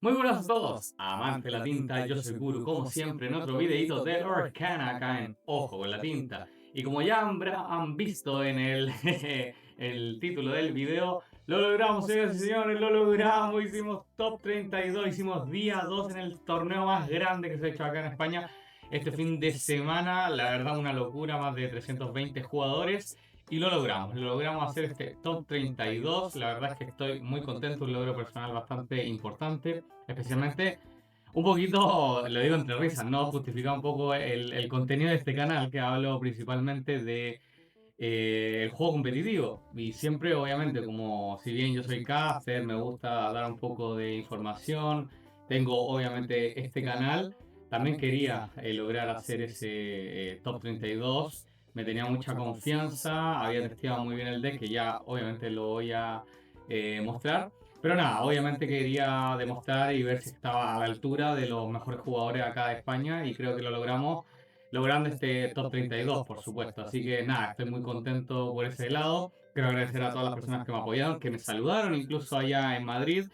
Muy buenas a todos, amante de la tinta, yo soy Guru, como siempre, en otro videito de Arcana acá en Ojo con la Tinta. Y como ya han visto en el título del video, lo logramos, señores y señores, lo logramos, hicimos top 32, hicimos día 2 en el torneo más grande que se ha hecho acá en España este fin de semana, la verdad una locura, más de 320 jugadores. Y lo logramos hacer este top 32. La verdad es que estoy muy contento, un logro personal bastante importante, especialmente un poquito, lo digo entre risas, ¿no? Justifica un poco el contenido de este canal, que hablo principalmente de el juego competitivo. Y siempre, obviamente, como si bien yo soy caster, me gusta dar un poco de información, tengo obviamente este canal, también quería lograr hacer ese top 32. Me tenía mucha confianza, había testeado muy bien el deck, que ya obviamente lo voy a mostrar. Pero nada, obviamente quería demostrar y ver si estaba a la altura de los mejores jugadores acá de España y creo que lo logramos logrando este top 32, por supuesto. Así que nada, estoy muy contento por ese lado. Quiero agradecer a todas las personas que me apoyaron, que me saludaron, incluso allá en Madrid.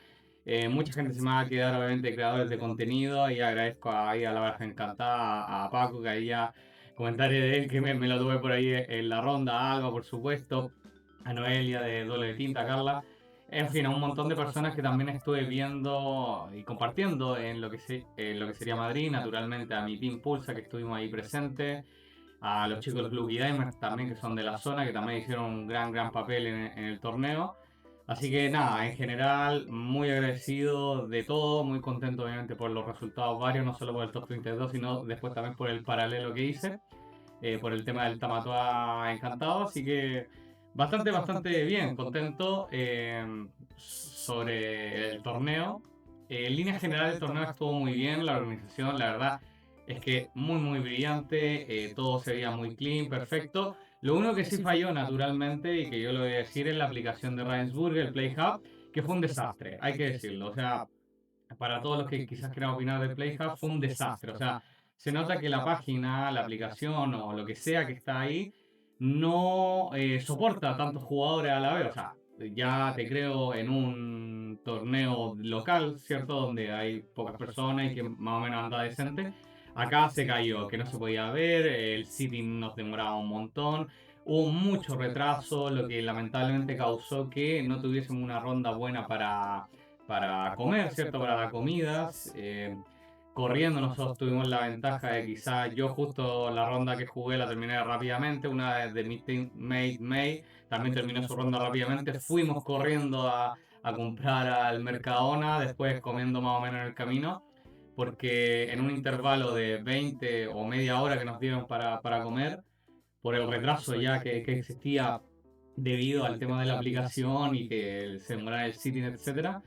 Mucha gente se me va a quedar, obviamente, creadores de contenido y agradezco ahí a la Baraja Encantada, a Paco, que ahí ya comentario de él, que me lo tuve por ahí en la ronda, a Alba, por supuesto, a Noelia de Doble de Tinta, a Carla. En fin, a un montón de personas que también estuve viendo y compartiendo en en lo que sería Madrid, naturalmente a mi Team Pulsa que estuvimos ahí presentes, a los chicos de Lucky Gamers también que son de la zona, que también hicieron un gran papel en el torneo. Así que nada, en general muy agradecido de todo, muy contento obviamente por los resultados varios, no solo por el top 32, sino después también por el paralelo que hice por el tema del Tamatoa encantado, así que bastante bien, contento sobre el torneo. En líneas generales el torneo estuvo muy bien, la organización, la verdad es que muy brillante, todo se veía muy clean, perfecto. Lo único que sí falló naturalmente y que yo lo voy a decir es la aplicación de Ravensburg, el Play Hub, que fue un desastre, hay que decirlo. O sea, para todos los que quizás quieran opinar del Play Hub, fue un desastre. O sea, se nota que la página, la aplicación o lo que sea que está ahí no soporta tantos jugadores a la vez. O sea, ya te creo en un torneo local, ¿cierto? Donde hay pocas personas y que más o menos anda decente. Acá se cayó, que no se podía ver, el sitting nos demoraba un montón, hubo mucho retraso, lo que lamentablemente causó que no tuviésemos una ronda buena para comer, ¿cierto? Para las comidas. Corriendo nosotros tuvimos la ventaja de quizás yo justo la ronda que jugué la terminé rápidamente, una de mi teammate May también terminó su ronda rápidamente, fuimos corriendo a comprar al Mercadona, después comiendo más o menos en el camino, porque en un intervalo de 20 o media hora que nos dieron para comer, por el retraso ya que existía debido al tema de la aplicación y que se demorara el sitting, etcétera.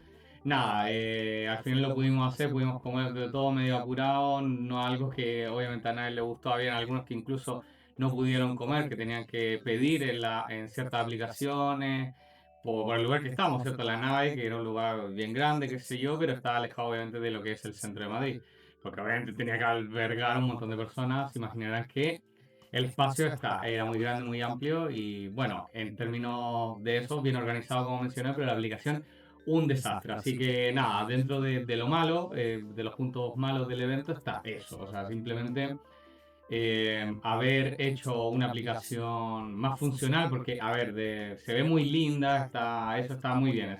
Nada, al final lo pudimos hacer, pudimos comer de todo medio apurado, no algo que obviamente a nadie le gustó, había algunos que incluso no pudieron comer, que tenían que pedir en ciertas aplicaciones, por el lugar que estamos, ¿cierto? La nave, que era un lugar bien grande, qué sé yo, pero estaba alejado obviamente de lo que es el centro de Madrid, porque obviamente tenía que albergar un montón de personas, se imaginarán que el espacio era muy grande, muy amplio y bueno, en términos de eso, bien organizado como mencioné, pero la aplicación un desastre. Así que nada, dentro de lo malo, de los puntos malos del evento está eso. O sea, simplemente haber hecho una aplicación más funcional, porque, a ver, se ve muy linda, eso está muy bien,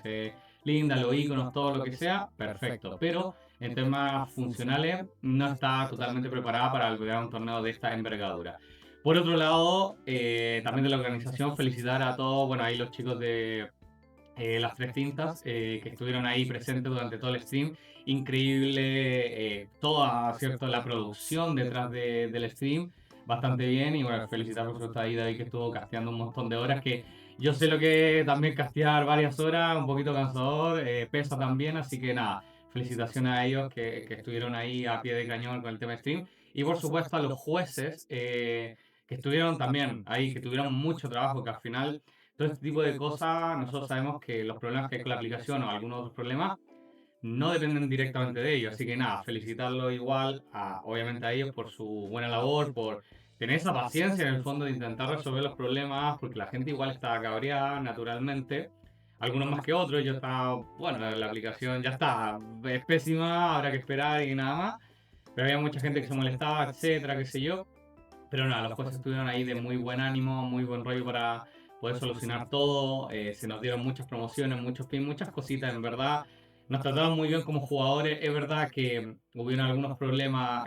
linda, los iconos, todo lo que sea, perfecto, pero en temas funcionales no está totalmente preparada para albergar un torneo de esta envergadura. Por otro lado, también de la organización, felicitar a todos, bueno, ahí los chicos de las tres tintas que estuvieron ahí presentes durante todo el stream. Increíble toda, ¿cierto? La producción detrás del stream. Bastante bien y bueno, felicitar por supuesto ahí David que estuvo casteando un montón de horas que yo sé lo que es también castear varias horas, un poquito cansador, pesa también, así que nada, felicitaciones a ellos que estuvieron ahí a pie de cañón con el tema stream y por supuesto a los jueces que estuvieron también ahí, que tuvieron mucho trabajo, que al final todo este tipo de cosas, nosotros sabemos que los problemas que hay con la aplicación o algunos otros problemas no dependen directamente de ellos. Así que nada, felicitarlo igual, obviamente a ellos por su buena labor, por tener esa paciencia en el fondo de intentar resolver los problemas, porque la gente igual está cabreada naturalmente. algunos más que otros. Yo estaba, bueno, la aplicación ya está, es pésima, habrá que esperar y nada más. Pero había mucha gente que se molestaba, etcétera, qué sé yo. Pero nada, los jueces estuvieron ahí de muy buen ánimo, muy buen rollo para poder solucionar todo. Se nos dieron muchas promociones, muchos pins, muchas cositas, en verdad. Nos trataron muy bien como jugadores. Es verdad que hubieron algunos problemas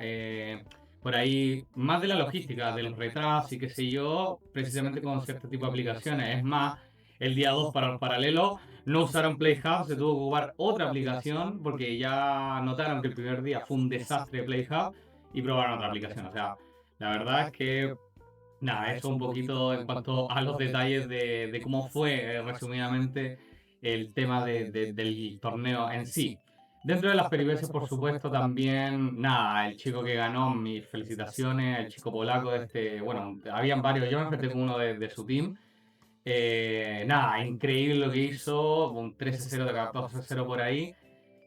por ahí, más de la logística, del retraso y qué sé yo, precisamente con cierto tipo de aplicaciones. Es más, el día 2 para el paralelo no usaron Playhub, se tuvo que ocupar otra aplicación porque ya notaron que el primer día fue un desastre de Playhub y probaron otra aplicación. O sea, la verdad es que, nada, eso un poquito en cuanto a los detalles de cómo fue, resumidamente, el tema del torneo en sí. Dentro de las peripecias, por supuesto, también, nada, el chico que ganó, mis felicitaciones, el chico polaco de este, bueno, habían varios, yo me enfrenté con uno de su team. Nada, increíble lo que hizo, un 13-0 de 14-0 por ahí.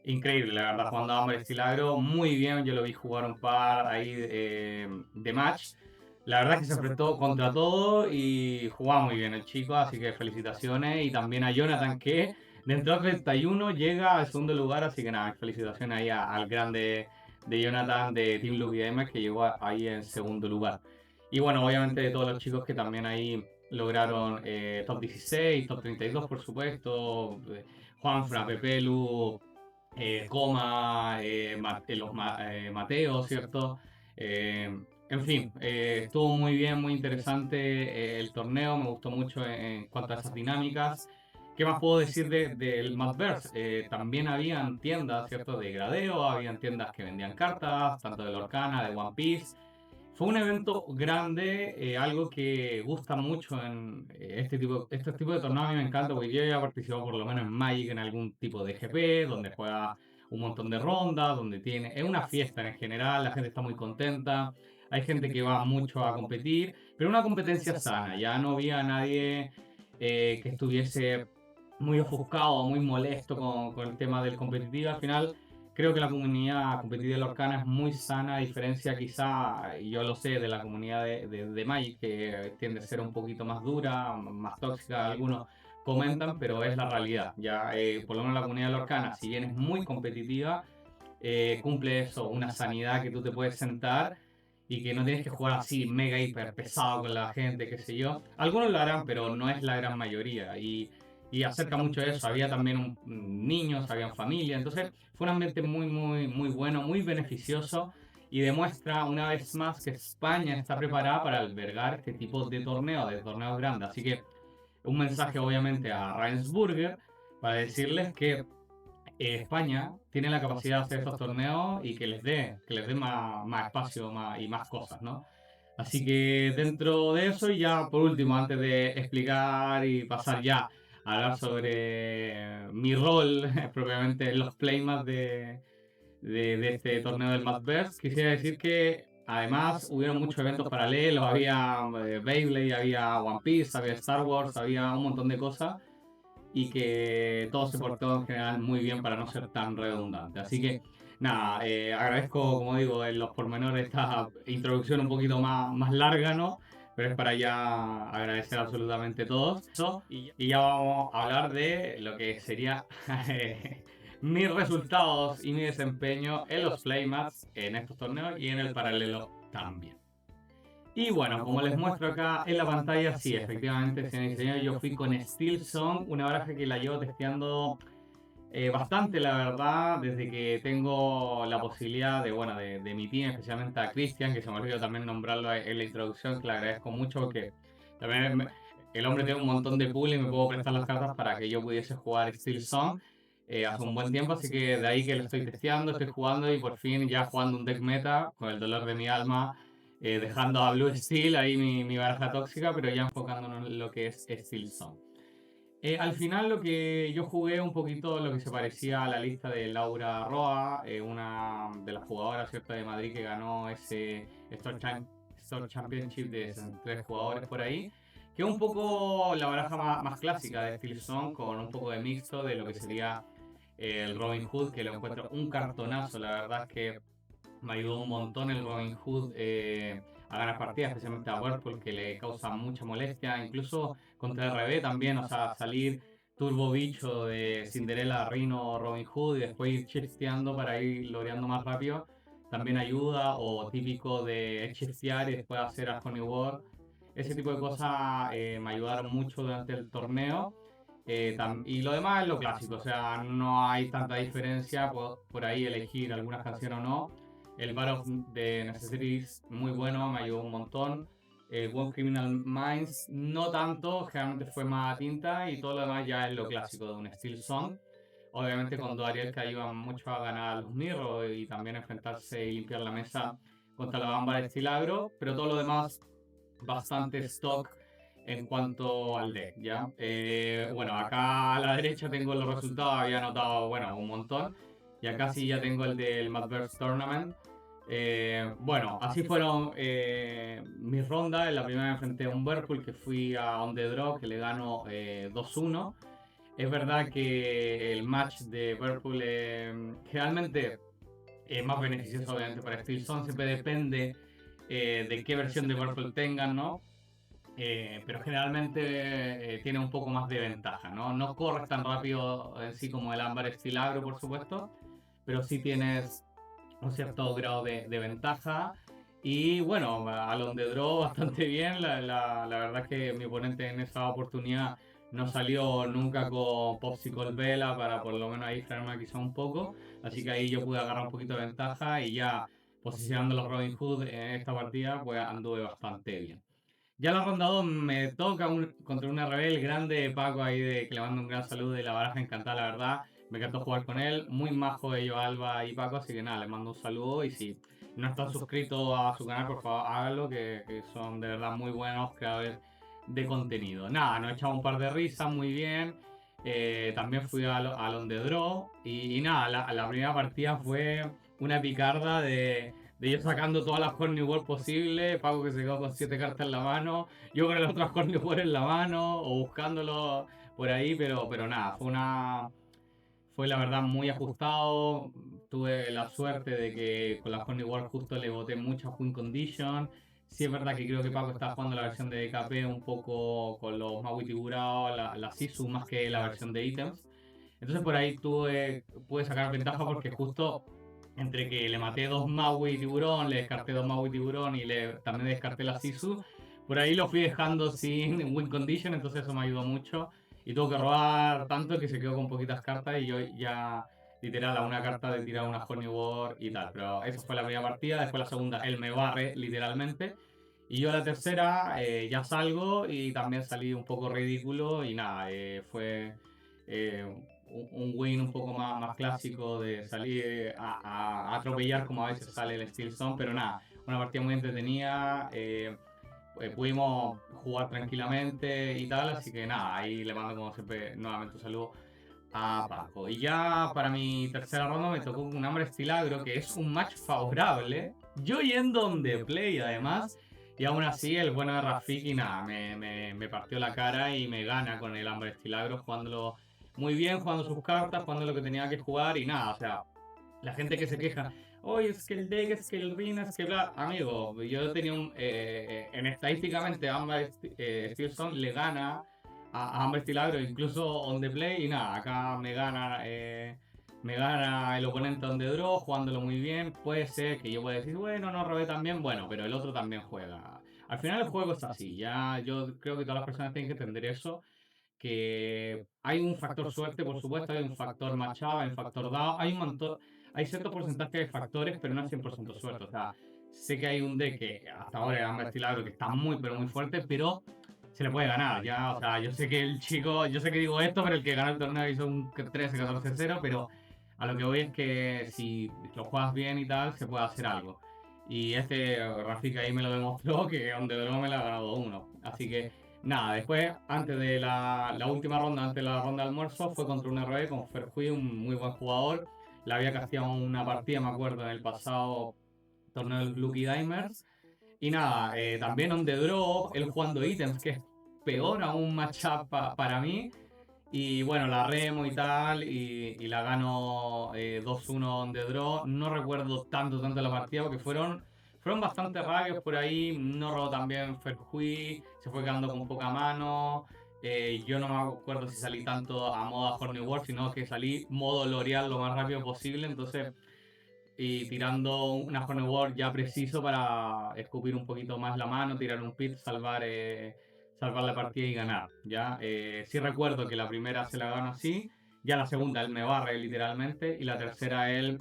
Increíble, la verdad, jugando a Hombre Estilagro, muy bien, yo lo vi jugar un par ahí de match. La verdad es que se enfrentó contra todo y jugaba muy bien el chico, así que felicitaciones. Y también a Jonathan, que dentro del 31 llega al segundo lugar, así que nada, felicitaciones ahí al grande de Jonathan de Team Lucky Gamer, que llegó ahí en segundo lugar. Y bueno, obviamente de todos los chicos que también ahí lograron top 16, top 32, por supuesto. Juanfran, Pepelu, Coma, Mateo, ¿cierto? En fin, estuvo muy bien, muy interesante el torneo, me gustó mucho en cuanto a esas dinámicas. ¿Qué más puedo decir del Madverse? También habían tiendas, ¿cierto? De gradeo, habían tiendas que vendían cartas, tanto de Lorcana, de One Piece. Fue un evento grande, algo que gusta mucho en este tipo de torneos. A mí me encanta porque yo ya he participado por lo menos en Magic en algún tipo de GP, donde juega un montón de rondas, donde tiene... Es una fiesta en general, la gente está muy contenta, hay gente que va mucho a competir, pero una competencia sana, ya no había nadie que estuviese muy ofuscado, muy molesto con el tema del competitivo. Al final creo que la comunidad competitiva de Lorcana es muy sana, a diferencia quizá, y yo lo sé, de la comunidad de Magic, que tiende a ser un poquito más dura, más tóxica, algunos comentan, pero es la realidad. Ya, por lo menos la comunidad de Lorcana, si bien es muy competitiva, cumple eso, una sanidad que tú te puedes sentar y que no tienes que jugar así mega hiper pesado con la gente, qué sé yo. Algunos lo harán, pero no es la gran mayoría. Y acerca mucho de eso. Había también niños, habían familia. Entonces fue un ambiente muy, muy, muy bueno, muy beneficioso y demuestra una vez más que España está preparada para albergar este tipo de torneos grandes. Así que un mensaje obviamente a Ravensburger para decirles que España tiene la capacidad de hacer estos torneos y que les dé más espacio y más cosas, ¿no? Así que dentro de eso, y ya por último, antes de explicar y pasar ya a hablar sobre mi rol propiamente en los playmats de este torneo del Madverse, quisiera decir que además hubieron muchos eventos paralelos, había Beyblade, había One Piece, había Star Wars, había un montón de cosas y que todo se portó en general muy bien para no ser tan redundante. Así que nada, agradezco, como digo, en los pormenores esta introducción un poquito más larga, ¿no? Pero es para ya agradecer absolutamente todo eso y ya vamos a hablar de lo que sería mis resultados y mi desempeño en los playmats, en estos torneos y en el paralelo también. Y bueno, como les muestro acá en la pantalla, sí, efectivamente, señores y señores, yo fui con Steel Song, una baraja que la llevo testeando bastante, la verdad, desde que tengo la posibilidad de, bueno, de mi team, especialmente a Christian, que se me olvidó también nombrarlo en la introducción, que le agradezco mucho porque también el hombre tiene un montón de pool y me puedo prestar las cartas para que yo pudiese jugar Steel Song hace un buen tiempo, así que de ahí que lo estoy testeando, estoy jugando y por fin ya jugando un deck meta con el dolor de mi alma, dejando a Blue Steel ahí mi baraja tóxica, pero ya enfocándonos en lo que es Steel Song. Al final lo que yo jugué un poquito lo que se parecía a la lista de Laura Roa, una de las jugadoras, ¿cierto?, de Madrid que ganó ese Store Championship de 63 jugadores por ahí, que es un poco la baraja más clásica de Steel Song, con un poco de mixto de lo que sería el Robin Hood, que lo encuentro un cartonazo. La verdad es que me ayudó un montón el Robin Hood a ganar partidas, especialmente a Whirlpool, que le causa mucha molestia, incluso contra el RB también, o sea, salir turbo bicho de Cinderella, Rhino, Robin Hood y después ir shifteando para ir loreando más rápido también ayuda, o típico de shiftear y después hacer a Honey War. Ese tipo de cosas me ayudaron mucho durante el torneo. Y lo demás es lo clásico, o sea, no hay tanta diferencia por ahí elegir algunas canciones o no. El Bar of de Necessities, muy bueno, me ayudó un montón. One Criminal Minds, no tanto, generalmente fue más tinta y todo lo demás ya es lo clásico de un Steel Song. Obviamente con Ariel que ayudan mucho a ganar a los Mirror y también enfrentarse y limpiar la mesa contra la Ámbar Estilagro, pero todo lo demás bastante stock en cuanto al deck, ¿ya? Bueno, acá a la derecha tengo los resultados, había anotado, bueno, un montón, y acá sí ya tengo el del Madverse Tournament. Bueno, así fueron mis rondas. En la primera me enfrenté a un Whirlpool que fui a On The Draw, que le gano 2-1. Es verdad que el match de Whirlpool generalmente es más beneficioso obviamente para Steelson, siempre depende de qué versión de Whirlpool tengan, ¿no? Pero generalmente tiene un poco más de ventaja, ¿no? No corres tan rápido en sí como el Ámbar Estilagro, por supuesto, pero sí tienes un cierto grado de ventaja. Y bueno, al on the draw bastante bien. La verdad es que mi oponente en esa oportunidad no salió nunca con Popsicle Vela para por lo menos ahí frenarme quizá un poco. Así que ahí yo pude agarrar un poquito de ventaja y ya posicionando los Robin Hood en esta partida, pues anduve bastante bien. Ya la ronda 2 me toca contra un rebel grande, Paco, ahí de que le mando un gran saludo de la baraja encantada, la verdad. Me encantó jugar con él, muy majo ellos, Alba y Paco, así que nada, les mando un saludo y si no están suscritos a su canal, por favor háganlo, que son de verdad muy buenos creadores de contenido. Nada, nos echamos un par de risas, muy bien. También fui al On The Draw y nada, la primera partida fue una picarda de yo sacando todas las Horny World posibles, Paco que se quedó con 7 cartas en la mano, yo con las otras Horny World en la mano, o buscándolo por ahí, pero nada, fue la verdad muy ajustado. Tuve la suerte de que con la Horny World justo le boté mucha win condition. Sí es verdad que creo que Paco está jugando la versión de DKP un poco con los Maui Tiburao, la Sisu más que la versión de ítems. Entonces por ahí pude sacar ventaja porque justo entre que le maté dos Maui tiburón, le descarté dos Maui tiburón y también descarté la Sisu, por ahí lo fui dejando sin win condition, entonces eso me ayudó mucho. Y tuvo que robar tanto que se quedó con poquitas cartas y yo ya literal a una carta de tirar una Horny War y tal. Pero esa fue la primera partida, después la segunda él me barre literalmente. Y yo a la tercera ya salgo y también salí un poco ridículo y nada, fue eh, un win un poco más clásico de salir a atropellar como a veces sale el Steel Zone, pero nada, una partida muy entretenida. Pudimos jugar tranquilamente y tal, así que nada, ahí le mando como siempre nuevamente un saludo a Paco. Y ya para mi tercera ronda me tocó un Hambre Estilagro, que es un match favorable. Yo yendo on the play además, y aún así el bueno de Rafiki nada, me partió la cara y me gana con el Hambre Estilagro, jugándolo muy bien, jugando sus cartas, jugando lo que tenía que jugar y nada, o sea, la gente que se queja, oye, es que el deck, es que el Rin, es que bla. Amigo, yo tenía en estadísticamente Amber Steelson le gana a Amber Stilagro, incluso on the play, y nada, acá me gana el oponente on the draw, jugándolo muy bien. Puede ser que yo pueda decir, bueno, no robé tan bien, bueno, pero el otro también juega. Al final el juego es así, ya yo creo que todas las personas tienen que entender eso, que hay un factor suerte, por supuesto, hay un factor machado, hay un factor dado, hay cierto porcentaje de factores, pero no es 100% suerte. O sea, sé que hay un deck que hasta ahora es Amber Estilagro que está muy, pero muy fuerte, pero se le puede ganar, ya, o sea, yo sé que el chico, yo sé que digo esto, pero el que ganó el torneo hizo un 13-14-0, pero a lo que voy es que si lo juegas bien y tal, se puede hacer algo. Y Rafika ahí me lo demostró que donde no me la ha ganado uno. Así que nada, después, antes de la última ronda, antes de la ronda de almuerzo, fue contra un RB con Ferhui, un muy buen jugador. Le había casteado una partida, me acuerdo, en el pasado torneo del Lucky Dimers. Y nada, también on the draw, él jugando ítems, que es peor aún matchup para mí. Y bueno, la remo y tal, y la gano 2-1 on the draw. No recuerdo tanto la partida, porque fueron bastante rápidos por ahí. No robó también Ferhui, se fue quedando con poca mano. Yo no me acuerdo si salí tanto a modo Horny World, sino que salí modo L'Oreal lo más rápido posible, entonces, y tirando una Horny World ya preciso para escupir un poquito más la mano, tirar un pit, salvar la partida y ganar, ¿ya? Sí recuerdo que la primera se la gano así, ya la segunda él me barre literalmente, y la tercera él,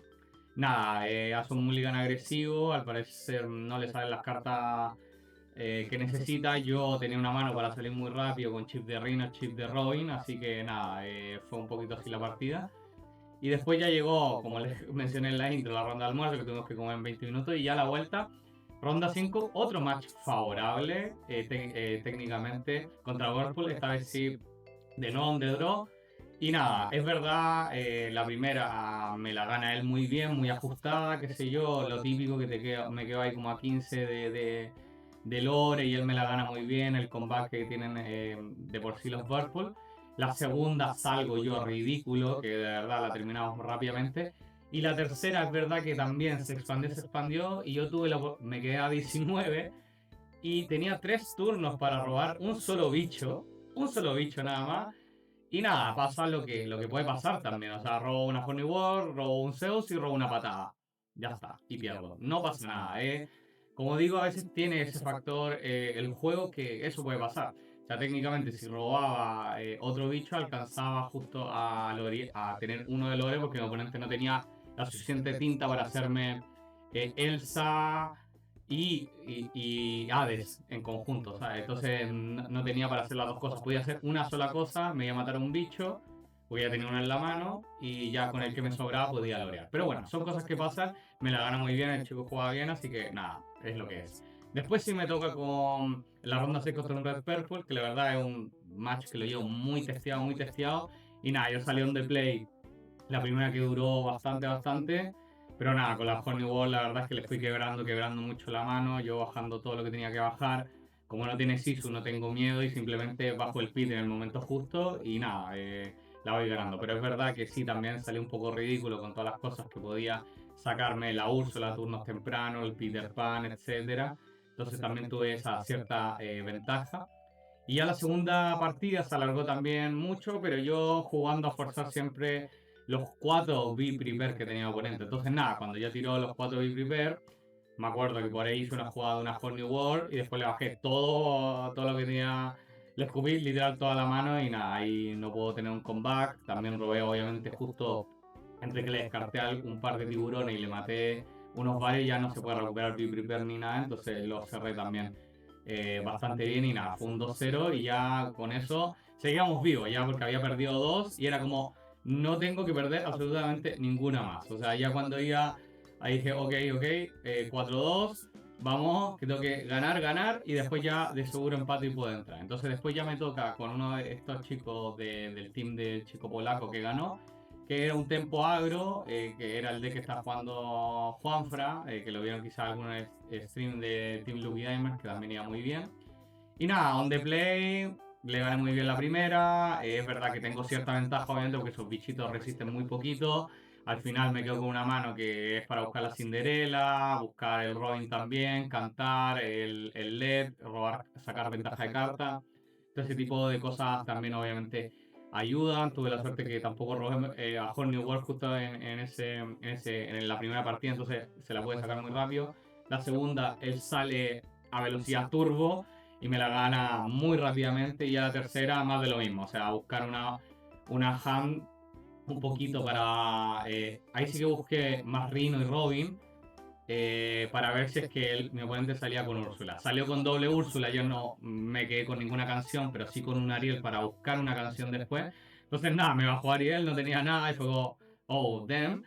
nada, hace un mulligan agresivo, al parecer no le salen las cartas que necesita. Yo tenía una mano para salir muy rápido con chip de Rino, chip de Robin, así que nada, fue un poquito así la partida. Y después ya llegó, como les mencioné en la intro, la ronda de almuerzo que tuvimos que comer en 20 minutos y ya la vuelta. Ronda 5 otro match favorable técnicamente contra Whirlpool, esta vez sí de no de draw. Y nada, es verdad, la primera me la gana él muy bien, muy ajustada, qué sé yo, lo típico que me quedo ahí como a 15 de lore y él me la gana muy bien, el combate que tienen de por sí los Whirlpool. La segunda salgo yo ridículo, que de verdad la terminamos rápidamente. Y la tercera es verdad que también se expandió y yo me quedé a 19 y tenía 3 turnos para robar un solo bicho nada más. Y nada, pasa lo que puede pasar también. O sea, robo una Honey War, robo un Zeus y robo una patada. Ya está, y pierdo. No pasa nada, ¿eh? Como digo, a veces tiene ese factor el juego que eso puede pasar. O sea, técnicamente si robaba otro bicho, alcanzaba justo a tener uno de lore porque mi oponente no tenía la suficiente tinta para hacerme Elsa y Hades en conjunto, ¿sabes? Entonces no tenía para hacer las dos cosas. Podía hacer una sola cosa, me iba a matar a un bicho, podía tener una en la mano y ya con el que me sobraba podía lorear. Pero bueno, son cosas que pasan, me la gana muy bien, el chico juega bien, así que nada, es lo que es. Después sí me toca con la ronda 6 contra un Red Purple, que la verdad es un match que lo llevo muy testeado, muy testeado. Y nada, yo salí on the play la primera que duró bastante. Pero nada, con la Horny Wall la verdad es que le fui quebrando mucho la mano, yo bajando todo lo que tenía que bajar. Como no tiene Sisu, no tengo miedo y simplemente bajo el pit en el momento justo y nada, la voy ganando. Pero es verdad que sí, también salió un poco ridículo con todas las cosas que podía sacarme la Úrsula a turnos tempranos, el Peter Pan, etcétera. Entonces también tuve esa cierta ventaja. Y ya la segunda partida se alargó también mucho, pero yo jugando a forzar siempre los 4 B-Prepare que tenía el oponente. Entonces nada, cuando ya tiró los 4 B-Prepare, me acuerdo que por ahí hice una jugada de una Horny War y después le bajé todo lo que tenía, le escupí literal toda la mano y nada, ahí no puedo tener un comeback. También robé obviamente justo entre que le descarté un par de tiburones y le maté unos varios, ya no se puede recuperar B-Prepare ni nada, entonces lo cerré también bastante bien y nada, fue un 2-0 y ya con eso seguíamos vivos, ya porque había perdido dos y era como, no tengo que perder absolutamente ninguna más. O sea, ya cuando iba, ahí dije, ok, 4-2, vamos, que tengo que ganar y después ya de seguro empate y puedo entrar. Entonces después ya me toca con uno de estos chicos del team del chico polaco que ganó, que era un tempo agro, que era el de que está jugando Juanfra, que lo vieron quizás algunos stream de Team Lucky Diamond, que también iba muy bien. Y nada, on the play, le gané muy bien la primera. Es verdad que tengo cierta ventaja, obviamente, porque esos bichitos resisten muy poquito. Al final me quedo con una mano que es para buscar la Cinderela, buscar el Robin también, cantar, el LED, robar, sacar ventaja de carta. Todo ese tipo de cosas también, obviamente, ayudan. Tuve la suerte que tampoco robé a Horny World justo en la primera partida, entonces se la puede sacar muy rápido. La segunda, él sale a velocidad turbo y me la gana muy rápidamente. Y ya la tercera, más de lo mismo. O sea, buscar una hand un poquito para. Ahí sí que busqué más Rino y Robin. Para ver si es que mi oponente salía con Úrsula. Salió con doble Úrsula, yo no me quedé con ninguna canción, pero sí con un Ariel para buscar una canción después. Entonces nada, me bajó Ariel, no tenía nada y fue como, oh, damn.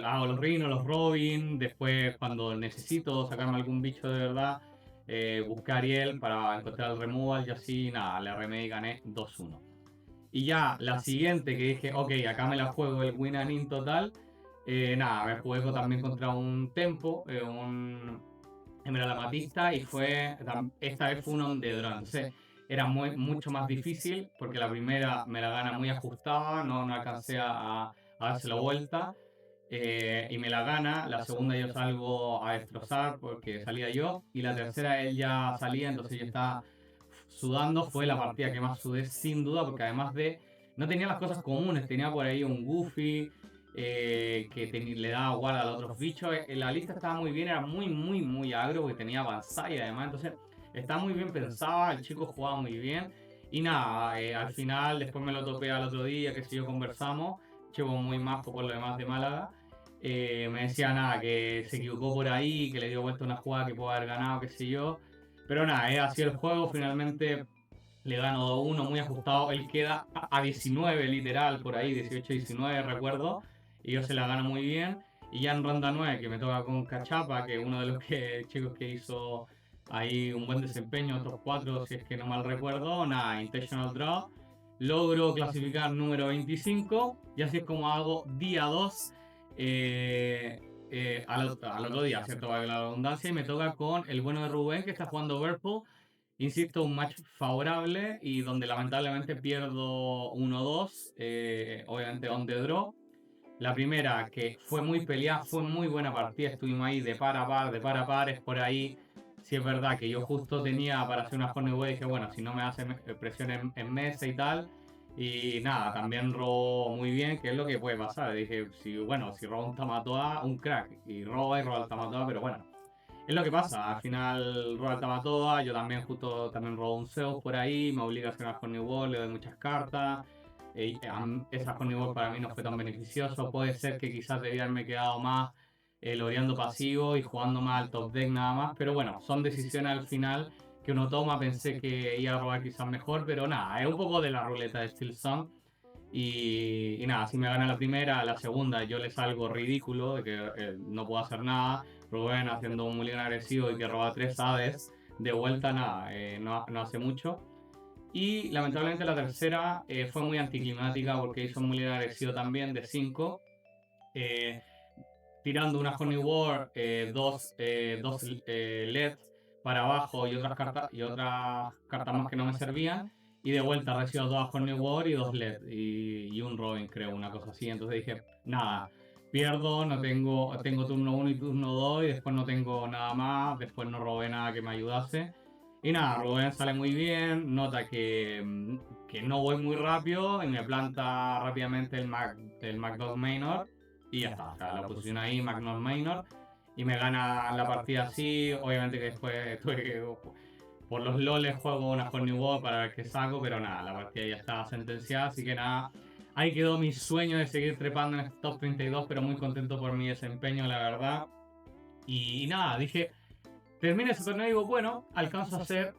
Hago los Rhinos, los Robin, después cuando necesito sacarme algún bicho de verdad, busqué a Ariel para encontrar el removal y así, nada, le remé y gané 2-1. Y ya la siguiente que dije, ok, acá me la juego el win and in total. Nada, me jugué también contra un Tempo, un Emerald Amatista, y esta vez fue un on the draw. Entonces era mucho más difícil porque la primera me la gana muy ajustada, no alcancé a darse la vuelta. Y me la gana, la segunda yo salgo a destrozar porque salía yo, y la tercera él ya salía, entonces yo estaba sudando, fue la partida que más sudé sin duda, porque además de... No tenía las cosas comunes, tenía por ahí un Goofy le daba guarda a los otros bichos. La lista estaba muy bien, era muy agro, porque tenía avanzada y además, entonces estaba muy bien pensada, el chico jugaba muy bien. Y nada, al final, después me lo topé al otro día, que si yo conversamos, chico muy majo por lo demás de Málaga. Me decía nada, que se equivocó por ahí, que le dio vuelta una jugada que pudo haber ganado, qué sé yo. Pero nada, es así el juego, finalmente le gano 2-1 muy ajustado. Él queda a 19 literal, por ahí, 18-19 recuerdo. Y yo se la gano muy bien. Y ya en ronda 9 que me toca con Cachapa, que es uno de los chicos que hizo ahí un buen desempeño, otros 4, si es que no mal recuerdo. Nada, Intentional Draw. Logro clasificar número 25. Y así es como hago día 2. Al otro día, ¿cierto? Valga la redundancia. Y me toca con el bueno de Rubén, que está jugando Whirlpool. Insisto, un match favorable y donde lamentablemente pierdo 1-2, obviamente on the draw. La primera, que fue muy peleada, fue muy buena partida, estuvimos ahí de par a par, de par a par, es por ahí. Sí es verdad que yo justo tenía para hacer una Horneway, dije, bueno, si no me hace presión en mesa y tal. Y nada, también robó muy bien, que es lo que puede pasar. Dije, si, bueno, si roba un Tamatoa, un crack, y roba el Tamatoa, pero bueno. Es lo que pasa, al final roba el Tamatoa, yo también justo también robo un Zeus por ahí, me obliga a hacer una Honey Wall, le doy muchas cartas. Esa Honey Wall para mí no fue tan beneficioso, puede ser que quizás debía haberme quedado más loreando pasivo y jugando más al top deck nada más, pero bueno, son decisiones al final que uno toma, pensé que iba a robar quizás mejor, pero nada, es un poco de la ruleta de Steel Song. Y nada, si me gana la primera, la segunda yo le salgo ridículo, de que no puedo hacer nada. Rubén haciendo un mulligan agresivo y que roba 3 Hades, de vuelta nada, no hace mucho. Y lamentablemente la tercera fue muy anticlimática porque hizo un mulligan agresivo también de 5, tirando una Honey War, dos LED para abajo y otras cartas más que no me servían. Y de vuelta recibo 2 Honey War y 2 LED y un Robin, creo, una cosa así. Entonces dije, nada, pierdo, no tengo turno 1 y turno 2 y después no tengo nada más, después no robé nada que me ayudase. Y nada, Rubén sale muy bien, nota que no voy muy rápido y me planta rápidamente el MacDog Maynard y ya está. O sea, la posición ahí, MacDog Maynard, y me gana la partida así. Obviamente que después por los loles juego una Horny Wall para ver qué saco, pero nada, la partida ya estaba sentenciada, así que nada. Ahí quedó mi sueño de seguir trepando en este top 32, pero muy contento por mi desempeño, la verdad. Y nada, dije, termina ese torneo y digo, bueno, alcanzo a hacer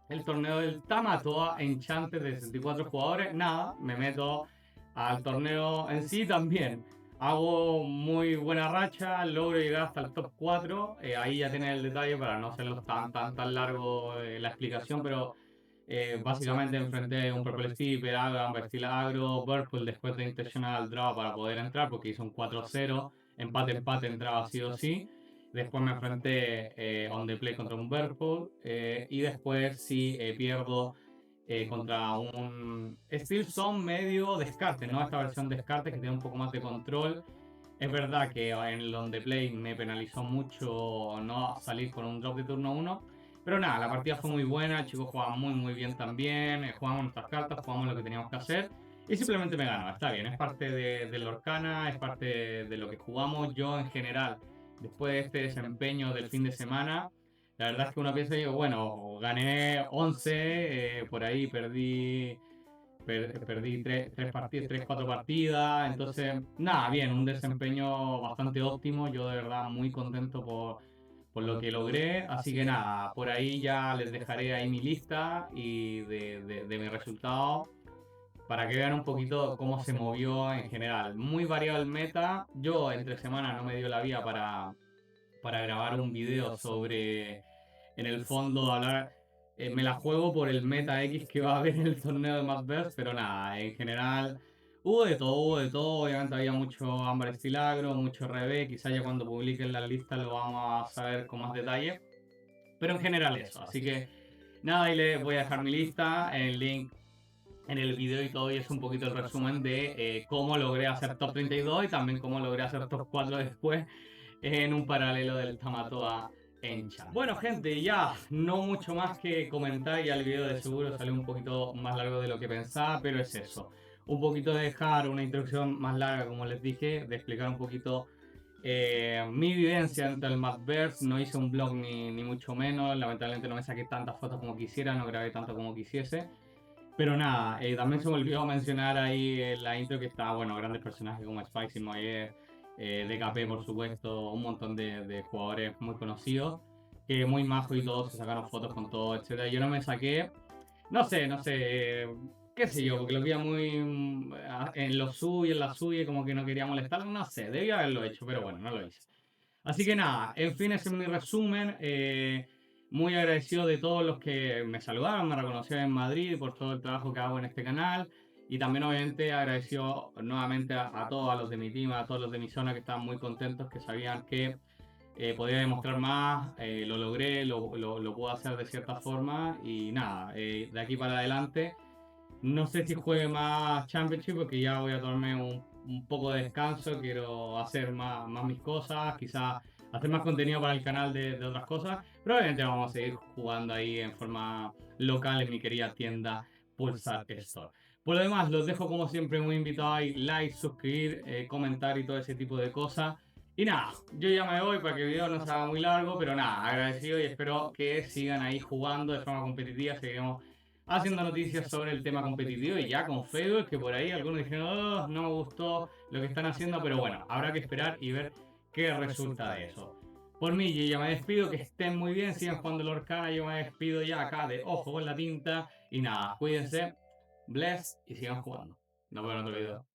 el torneo del Tamatoa Enchanted de 64 jugadores. Nada, me meto al torneo en sí también. Hago muy buena racha, logro llegar hasta el top 4. Ahí ya tienen el detalle para no hacerlo tan largo la explicación, pero básicamente enfrenté un Purple Steeper, Amber Steel Agro, Purple después de Intentional Draw para poder entrar, porque hizo un 4-0, empate entraba sí o sí. Después me enfrenté on the play contra un Purple y después sí pierdo contra un Steel Zone medio descarte, ¿no? Esta versión descarte que tiene un poco más de control. Es verdad que en el on the play me penalizó mucho no salir con un drop de turno 1. Pero nada, la partida fue muy buena, el chico jugaba muy bien también, jugamos nuestras cartas, jugamos lo que teníamos que hacer y simplemente me ganaba. Está bien, es parte de la Orcana, es parte de lo que jugamos. Yo en general, después de este desempeño del fin de semana, la verdad es que uno piensa y digo, bueno, gané 11, por ahí perdí tres partidas, 3, 4 partidas, entonces nada, bien, un desempeño bastante óptimo, yo de verdad muy contento por lo que logré, así que nada, por ahí ya les dejaré ahí mi lista y de mi resultado para que vean un poquito cómo se movió en general. Muy variado el meta, yo entre semana no me dio la vida para grabar un video sobre, en el fondo, hablar. Me la juego por el meta X que va a haber en el torneo de Massverse, pero nada, en general hubo de todo. Obviamente había mucho Amber Steel Agro, mucho RB. Quizá ya cuando publiquen las listas lo vamos a saber con más detalle, pero en general eso. Así que nada, ahí les voy a dejar mi lista, el link en el video y todo, y es un poquito el resumen de cómo logré hacer top 32 y también cómo logré hacer top 4 después en un paralelo del Tamatoa en chat. Bueno, gente, ya no mucho más que comentar. Ya el video de seguro salió un poquito más largo de lo que pensaba, pero es eso. Un poquito de dejar una introducción más larga, como les dije, de explicar un poquito mi vivencia dentro del Madverse. No hice un blog ni mucho menos. Lamentablemente no me saqué tantas fotos como quisiera, no grabé tanto como quisiese. Pero nada, también se me olvidó mencionar ahí en la intro que está, bueno, grandes personajes como Spicy Moyer, DKP por supuesto, un montón de jugadores muy conocidos, que muy majos y todos se sacaron fotos con todo, etcétera. Yo no me saqué, no sé, qué sé yo, porque lo veía muy en lo suyo, en la suya, y como que no quería molestar, no sé, debía haberlo hecho, pero bueno, no lo hice. Así que nada, en fin, ese es mi resumen. Muy agradecido de todos los que me saludaron, me reconocieron en Madrid por todo el trabajo que hago en este canal. Y también obviamente agradecido nuevamente a todos, a los de mi team, a todos los de mi zona que estaban muy contentos, que sabían que podía demostrar más, lo logré, lo puedo hacer de cierta forma. Y nada, de aquí para adelante. No sé si juegue más Championship porque ya voy a tomarme un poco de descanso. Quiero hacer más mis cosas, quizás hacer más contenido para el canal de otras cosas. Pero obviamente vamos a seguir jugando ahí en forma local en mi querida tienda Pulsar Store. Por lo demás, los dejo como siempre muy invitados ahí, like, suscribir, comentar y todo ese tipo de cosas. Y nada, yo ya me voy para que el video no se haga muy largo, pero nada, agradecido y espero que sigan ahí jugando de forma competitiva. Seguiremos haciendo noticias sobre el tema competitivo y ya con Facebook, que por ahí algunos dijeron, oh, no me gustó lo que están haciendo, pero bueno, habrá que esperar y ver qué resulta de eso. Por mí, yo ya me despido, que estén muy bien, sigan jugando Lorcana, yo me despido ya acá de Ojo con la Tinta y nada, cuídense, bless y sigan jugando. Nos vemos en otro video.